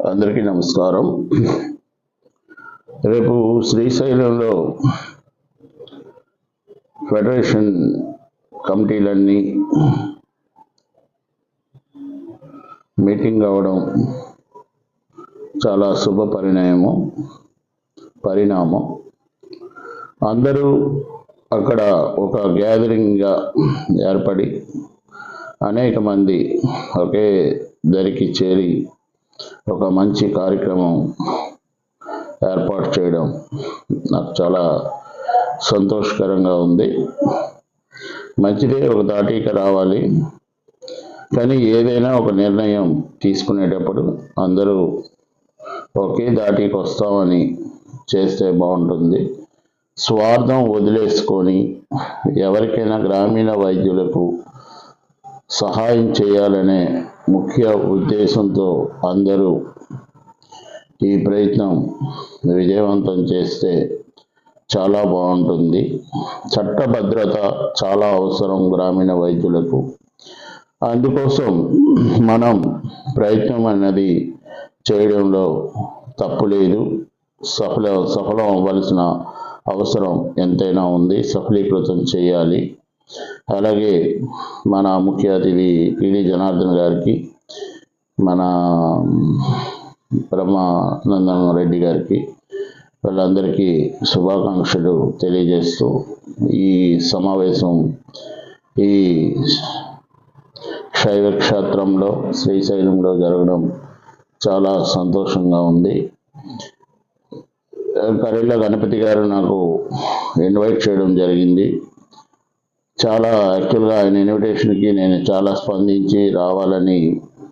అందరికీ నమస్కారం. రేపు శ్రీశైలంలో ఫెడరేషన్ కమిటీలన్నీ మీటింగ్ అవడం చాలా శుభ పరిణామం. అందరూ అక్కడ ఒక గ్యాదరింగ్గా ఏర్పడి అనేక మంది ఒకే దరికి చేరి ఒక మంచి కార్యక్రమం ఏర్పాటు చేయడం నాకు చాలా సంతోషకరంగా ఉంది. మంచిదే, ఒక దాటికి రావాలి. కానీ ఏదైనా ఒక నిర్ణయం తీసుకునేటప్పుడు అందరూ ఒకే దాటికి వస్తామని చేస్తే బాగుంటుంది. స్వార్థం వదిలేసుకొని ఎవరికైనా గ్రామీణ వైద్యులకు సహాయం చేయాలనే ముఖ్య ఉద్దేశంతో అందరూ ఈ ప్రయత్నం విజయవంతం చేస్తే చాలా బాగుంటుంది. చట్టభద్రత చాలా అవసరం గ్రామీణ వైద్యులకు. అందుకోసం మనం ప్రయత్నం అన్నది చేయడంలో తప్పు లేదు. సఫలం అవ్వాల్సిన అవసరం ఎంతైనా ఉంది. సఫలీకృతం చేయాలి. అలాగే మన ముఖ్య అతిథి పిడి జనార్దన్ గారికి, మన బ్రహ్మానందం రెడ్డి గారికి, వాళ్ళందరికీ శుభాకాంక్షలు తెలియజేస్తూ ఈ సమావేశం ఈ శైవక్షేత్రంలో శ్రీశైలంలో జరగడం చాలా సంతోషంగా ఉంది. కరీల గణపతి గారు నాకు ఇన్వైట్ చేయడం జరిగింది. చాలా యాక్చువల్గా ఆయన ఇన్విటేషన్కి నేను చాలా స్పందించి రావాలని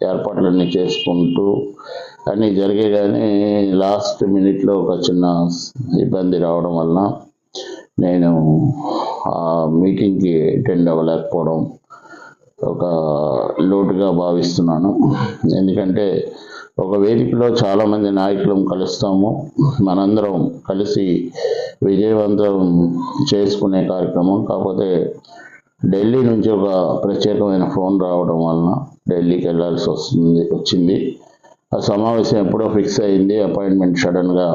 ఏర్పాట్లన్నీ చేసుకుంటూ అన్నీ జరిగే, కానీ లాస్ట్ మినిట్లో ఒక చిన్న ఇబ్బంది రావడం వలన నేను ఆ మీటింగ్కి అటెండ్ అవ్వలేకపోవడం ఒక లోటుగా భావిస్తున్నాను. ఎందుకంటే ఒక వేదికలో చాలామంది నాయకులం కలుస్తాము. మనందరం కలిసి విజయవంతం చేసుకునే కార్యక్రమం. కాకపోతే ఢిల్లీ నుంచి ఒక ప్రత్యేకమైన ఫోన్ రావడం వలన ఢిల్లీకి వెళ్ళాల్సి వచ్చింది. ఆ సమావేశం ఎప్పుడో ఫిక్స్ అయింది, అపాయింట్మెంట్ సడన్గా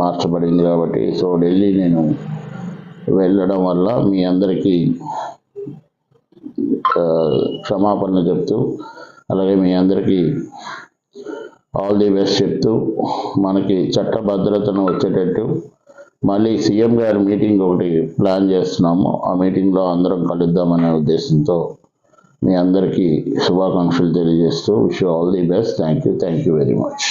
మార్చబడింది. కాబట్టి ఢిల్లీ నేను వెళ్ళడం వల్ల మీ అందరికీ క్షమాపణ చెప్తూ, అలాగే మీ అందరికీ ఆల్ ది బెస్ట్ చెప్తూ, మనకి చట్టభద్రతను వచ్చేటట్టు మళ్ళీ సీఎం గారి మీటింగ్ ఒకటి ప్లాన్ చేస్తున్నాము. ఆ మీటింగ్లో అందరం కలుద్దామనే ఉద్దేశంతో మీ అందరికీ శుభాకాంక్షలు తెలియజేస్తూ wish you all the best. Thank you very much.